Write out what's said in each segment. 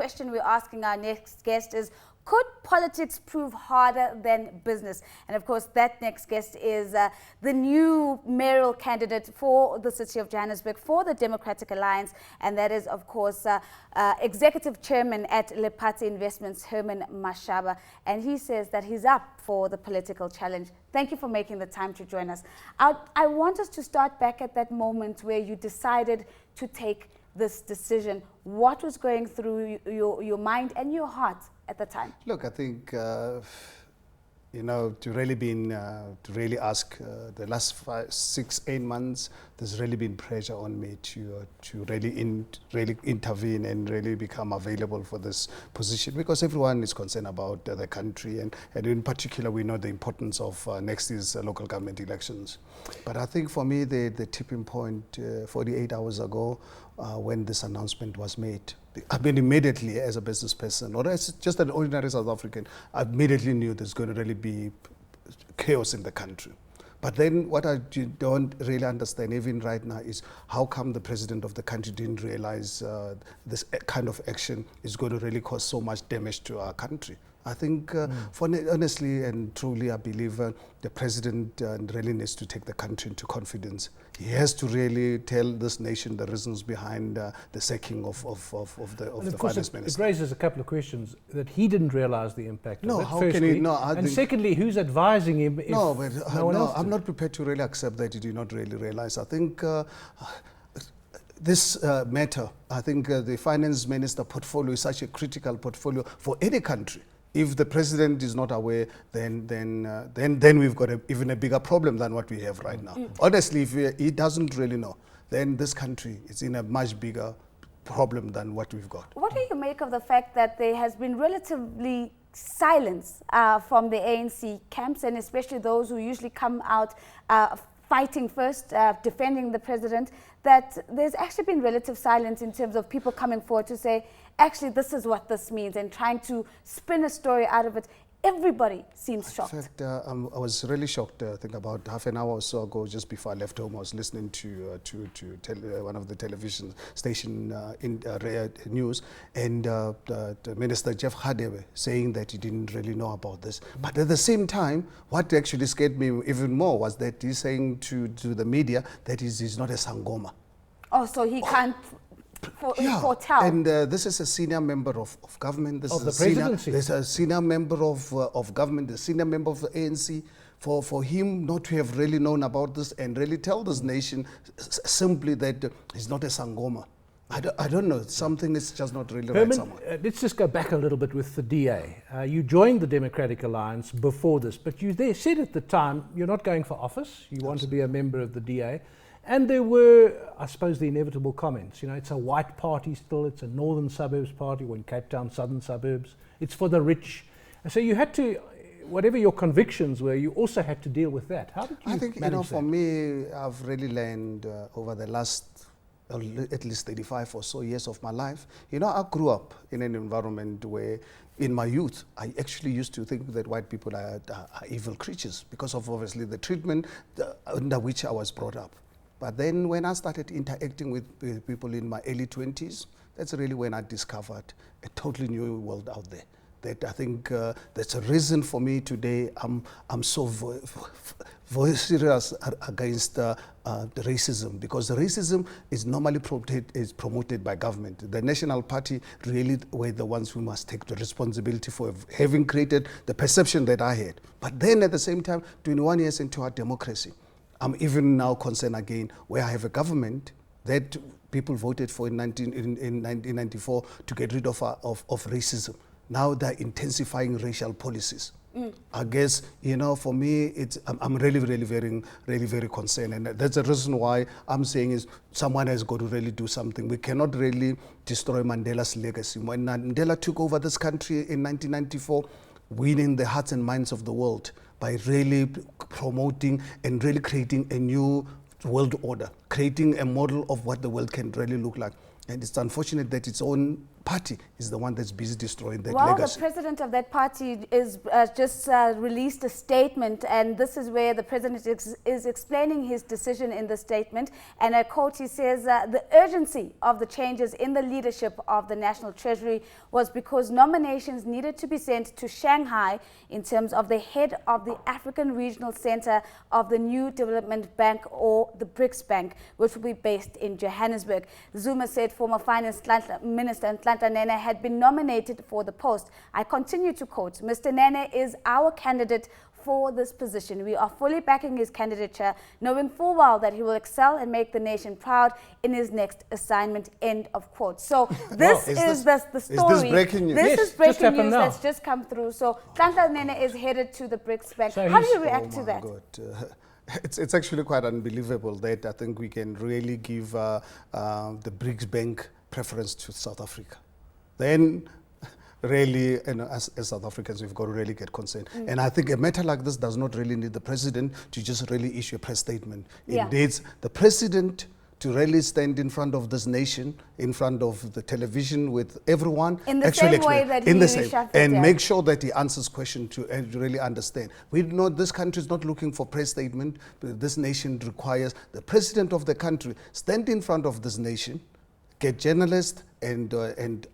question we're asking our next guest is, could politics prove harder than business? And of course, that next guest is the new mayoral candidate for the city of Johannesburg for the Democratic Alliance. And that is, of course, Executive Chairman at Lephatsi Investments, Herman Mashaba. And he says that he's up for the political challenge. Thank you for making the time to join us. I want us to start back at that moment where you decided to take this decision. What was going through your mind and your heart at the time? Look, I think, to really ask the last 5, 6, 8 months, there's really been pressure on me to really intervene and really become available for this position, because everyone is concerned about the country, and in particular, we know the importance of next year's local government elections. But I think for me, the tipping point 48 hours ago, when this announcement was made, I mean, immediately as a business person, or as just an ordinary South African, I immediately knew there's going to really be chaos in the country. But then what I don't really understand even right now is how come the president of the country didn't realize this kind of action is going to really cause so much damage to our country. I think, honestly and truly, I believe the president really needs to take the country into confidence. He has to really tell this nation the reasons behind the sacking of the finance minister. It raises a couple of questions that he didn't realize the impact of it, how firstly, can he? No, and secondly, who's advising him if no one else did? I'm not prepared to really accept that he did not really realize. I think this matter, I think the finance minister portfolio is such a critical portfolio for any country. If the president is not aware, then we've got even a bigger problem than what we have right now. Honestly, if he doesn't really know, then this country is in a much bigger problem than what we've got. What do you make of the fact that there has been relatively silence from the ANC camps, and especially those who usually come out fighting first, defending the president, that there's actually been relative silence in terms of people coming forward to say, actually, this is what this means, and trying to spin a story out of it? Everybody seems shocked. In fact, I was really shocked. I think about half an hour or so ago, just before I left home, I was listening to one of the television station news, and the Minister Jeff Hadebe saying that he didn't really know about this. But at the same time, what actually scared me even more was that he's saying to the media that he's not a Sangoma. Oh, so he can't foretell. And this is a senior member of government. This is the presidency. There's a senior member of government, the senior member of the ANC. For him not to have really known about this and really tell this nation simply that he's not a Sangoma. I don't know. Something is just not really Herman, right somewhere. Let's just go back a little bit with the DA. You joined the Democratic Alliance before this, but you said at the time you're not going for office. You want to be a member of the DA. And there were, I suppose, the inevitable comments. You know, it's a white party still, it's a northern suburbs party, or in Cape Town, southern suburbs. It's for the rich. And so you had to, whatever your convictions were, you also had to deal with that. How did you manage that? I think, for me, I've really learned over the last at least 35 or so years of my life. I grew up in an environment where, in my youth, I actually used to think that white people are evil creatures because of, obviously, the treatment under which I was brought up. But then when I started interacting with people in my early 20s, that's really when I discovered a totally new world out there. That I think that's a reason for me today. I'm so very serious against the racism, because the racism is normally promoted by government. The National Party really were the ones who must take the responsibility for having created the perception that I had. But then at the same time, 21 years into our democracy, I'm even now concerned again where I have a government that people voted for in 1994 to get rid of racism. Now they're intensifying racial policies. I guess, for me, I'm really very concerned. And that's the reason why I'm saying is someone has got to really do something. We cannot really destroy Mandela's legacy. When Mandela took over this country in 1994, winning the hearts and minds of the world by really promoting and really creating a new world order, creating a model of what the world can really look like. And it's unfortunate that its own party is the one that's busy destroying that Well, legacy. the president of that party is just released a statement, and this is where the president is explaining his decision in the statement. And I quote, he says, the urgency of the changes in the leadership of the National Treasury was because nominations needed to be sent to Shanghai in terms of the head of the African Regional Center of the New Development Bank, or the BRICS Bank, which will be based in Johannesburg. Zumas said former Finance Minister Nene had been nominated for the post. I continue to quote, Mr. Nene is our candidate for this position. We are fully backing his candidature, knowing full well that he will excel and make the nation proud in his next assignment, end of quote. So this is the story. Is this breaking news? This Yes, is breaking news now. that's just come through. So Nene is headed to the BRICS Bank. So How do you react to that? God. It's actually quite unbelievable that I think we can really give the BRICS Bank preference to South Africa. Then really, as South Africans, we've got to really get concerned. And I think a matter like this does not really need the president to just really issue a press statement. Yeah. It needs the president to really stand in front of this nation, in front of the television with everyone. In the same way that he reshuffled, and yeah. make sure that he answers questions to really understand. We know this country is not looking for press statement. This nation requires the president of the country stand in front of this nation, get journalists and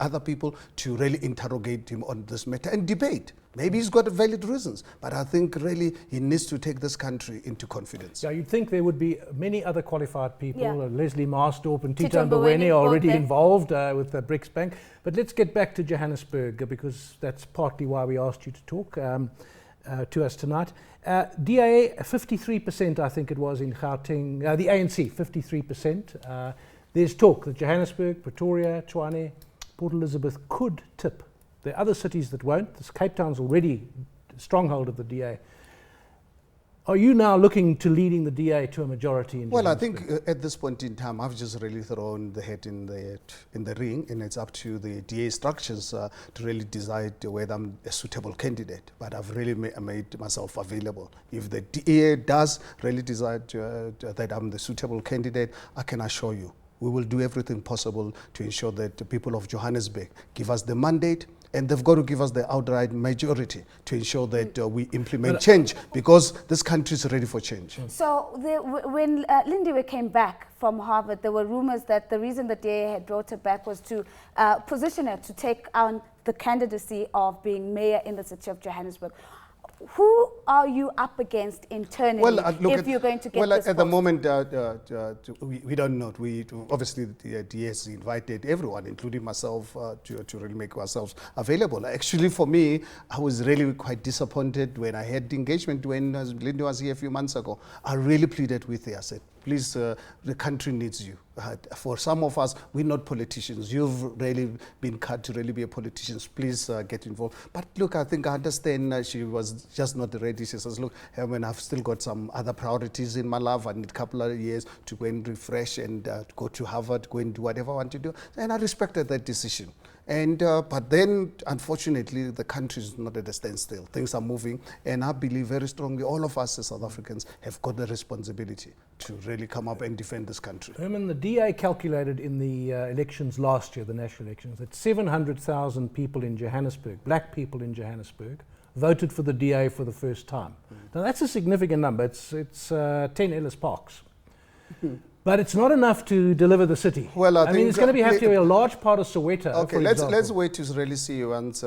other people to really interrogate him on this matter and debate. Maybe he's got valid reasons, but I think really he needs to take this country into confidence. Yeah, you'd think there would be many other qualified people. Yeah. Leslie Marstorp and Tito Tito Mboweni Mboweni, are already both there. involved with the BRICS Bank. But let's get back to Johannesburg, because that's partly why we asked you to talk to us tonight. DA, 53%, I think it was, in Gauteng. The ANC, 53%. There's talk that Johannesburg, Pretoria, Tshwane, Port Elizabeth could tip. There are other cities that won't. This Cape Town's already a stronghold of the DA. Are you now looking to leading the DA to a majority in Well, I Johannesburg? think at this point in time, I've just really thrown the head in the ring, and it's up to the DA structures to really decide whether I'm a suitable candidate. But I've really made myself available. If the DA does really decide that I'm the suitable candidate, I can assure you, we will do everything possible to ensure that the people of Johannesburg give us the mandate, and they've got to give us the outright majority to ensure that we implement change, because this country is ready for change. So when Lindiwe came back from Harvard, there were rumors that the reason the DA had brought her back was to position her to take on the candidacy of being mayor in the city of Johannesburg. Who are you up against internally if you're going to get this at the post? moment, we don't know. Obviously, the DS invited everyone, including myself, to really make ourselves available. Actually, for me, I was really quite disappointed when I had the engagement when Linda was here a few months ago. I really pleaded with her. I said, please, the country needs you. For some of us, we're not politicians. You've really been cut to really be a politician. Please get involved. But look, I think I understand she was just not ready. She says, look, Herman, I've still got some other priorities in my life. I need a couple of years to go and refresh and go to Harvard, go and do whatever I want to do. And I respected that decision. And but then, unfortunately, the country is not at a standstill. Things are moving, and I believe very strongly all of us as South Africans have got the responsibility to really come up and defend this country. Herman, the DA calculated in the elections last year, the national elections, that 700,000 people in Johannesburg, black people in Johannesburg, voted for the DA for the first time. Now that's a significant number. It's 10 Ellis Parks. But it's not enough to deliver the city. Well, I mean, think it's going to have to be a large part of Soweto. Okay, for let's example. wait to really see once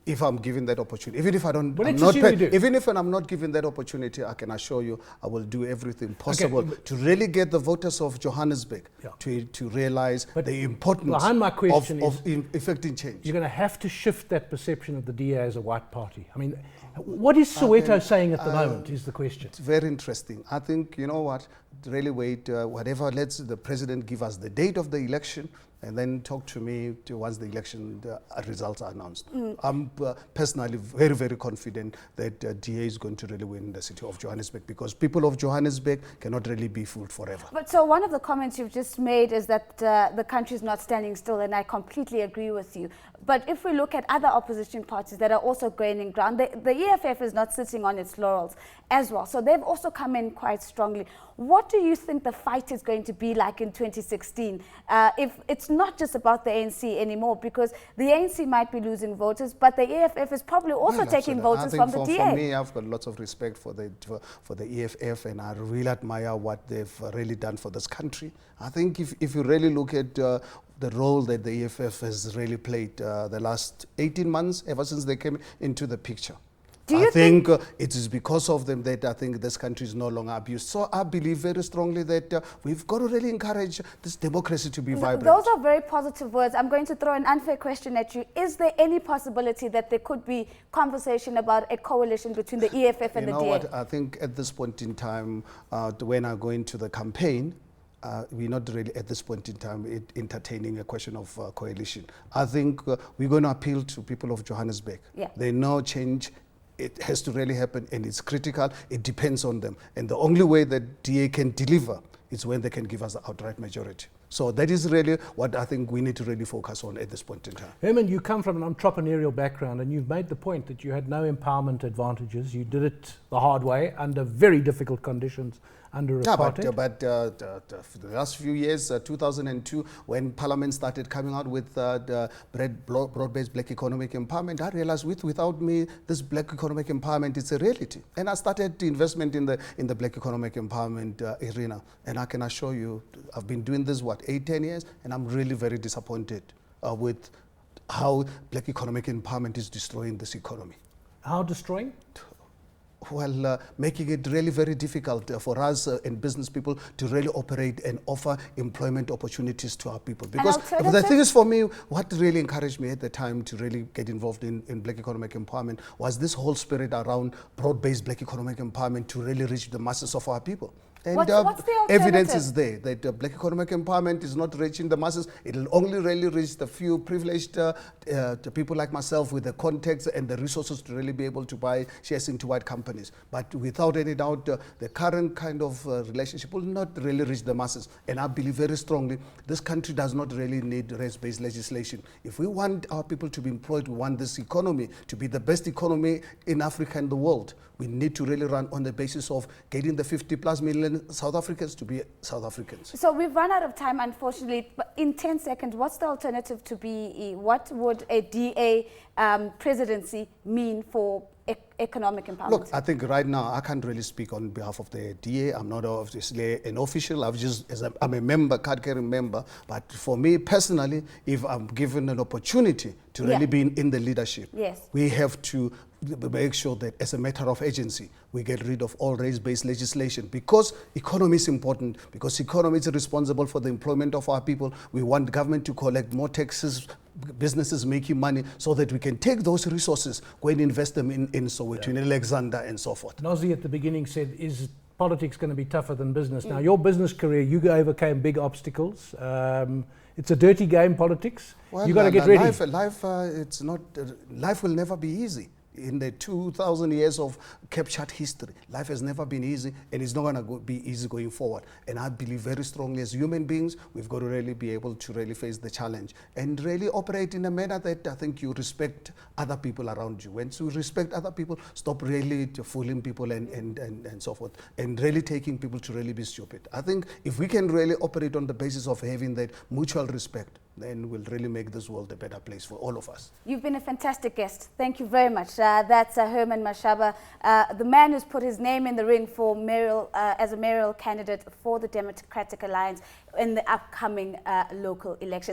if I'm given that opportunity. Even if I don't, Well, I'm let's not assume you do. even if I'm not given that opportunity, I can assure you I will do everything possible to really get the voters of Johannesburg to realize the importance behind my question of effecting change. You're going to have to shift that perception of the DA as a white party. I mean, what is Soweto saying at the moment is the question. It's very interesting. I think, you know what, really wait, whatever, let's the president give us the date of the election and then talk to me once the election results are announced. I'm personally very, very confident that DA is going to really win the city of Johannesburg, because people of Johannesburg cannot really be fooled forever. But so one of the comments you've just made is that the country is not standing still, and I completely agree with you. But if we look at other opposition parties that are also gaining ground, the EFF is not sitting on its laurels as well. So they've also come in quite strongly. What do you think the fight is going to be like in 2016? If it's not just about the ANC anymore, because the ANC might be losing voters, but the EFF is probably also taking voters from the DA. For me, I've got lots of respect for the EFF, and I really admire what they've really done for this country. I think if you really look at the role that the EFF has really played the last 18 months, ever since they came into the picture. I think it is because of them that I think this country is no longer abused. So I believe very strongly that we've got to really encourage this democracy to be vibrant. Those are very positive words. I'm going to throw an unfair question at you. Is there any possibility that there could be conversation about a coalition between the EFF and the DA? You know what? I think at this point in time, when I go into the campaign, we're not really at this point in time entertaining a question of coalition. I think we're going to appeal to people of Johannesburg. Yeah. They know change. It has to really happen, and it's critical. It depends on them. And the only way that DA can deliver is when they can give us the outright majority. So that is really what I think we need to really focus on at this point in time. Herman, you come from an entrepreneurial background, and you've made the point that you had no empowerment advantages. You did it the hard way under very difficult conditions under apartheid. Yeah, but for the last few years, 2002, when Parliament started coming out with the broad-based black economic empowerment, I realized without me, this black economic empowerment is a reality. And I started the investment in the black economic empowerment arena. And I can assure you, I've been doing this, 8-10 years, and I'm really very disappointed with how black economic empowerment is destroying this economy. How destroying? Well, making it really very difficult for us and business people to really operate and offer employment opportunities to our people. Because the thing is, for me, what really encouraged me at the time to really get involved in black economic empowerment was this whole spirit around broad-based black economic empowerment to really reach the masses of our people. And what's the evidence is there that black economic empowerment is not reaching the masses. It will only really reach the few privileged people like myself with the contacts and the resources to really be able to buy shares into white companies. But without any doubt, the current kind of relationship will not really reach the masses. And I believe very strongly this country does not really need race-based legislation. If we want our people to be employed, we want this economy to be the best economy in Africa and the world, we need to really run on the basis of getting the 50+ million South Africans to be South Africans. So we've run out of time, unfortunately. But in 10 seconds, what's the alternative to BEE? What would a DA presidency mean for economic empowerment? Look, I think right now I can't really speak on behalf of the DA. I'm not obviously an official. I'm a member, card-carrying member. But for me personally, if I'm given an opportunity to really be in the leadership, we have to make sure that as a matter of agency, we get rid of all race-based legislation, because economy is important, because economy is responsible for the employment of our people. We want government to collect more taxes, businesses making money, so that we can take those resources, go and invest them in Soweto, in Alexander, and so forth. Nozi at the beginning said, is politics going to be tougher than business? Now, your business career, you overcame big obstacles. It's a dirty game, politics. Well, you got to get ready. Life will never be easy. In the 2,000 years of captured history, life has never been easy, and it's not going to be easy going forward. And I believe very strongly as human beings, we've got to really be able to really face the challenge and really operate in a manner that I think you respect other people around you. Once you respect other people, stop really fooling people and so forth, and really taking people to really be stupid. I think if we can really operate on the basis of having that mutual respect, then we'll really make this world a better place for all of us. You've been a fantastic guest. Thank you very much. That's Herman Mashaba, the man who's put his name in the ring for as a mayoral candidate for the Democratic Alliance in the upcoming local elections.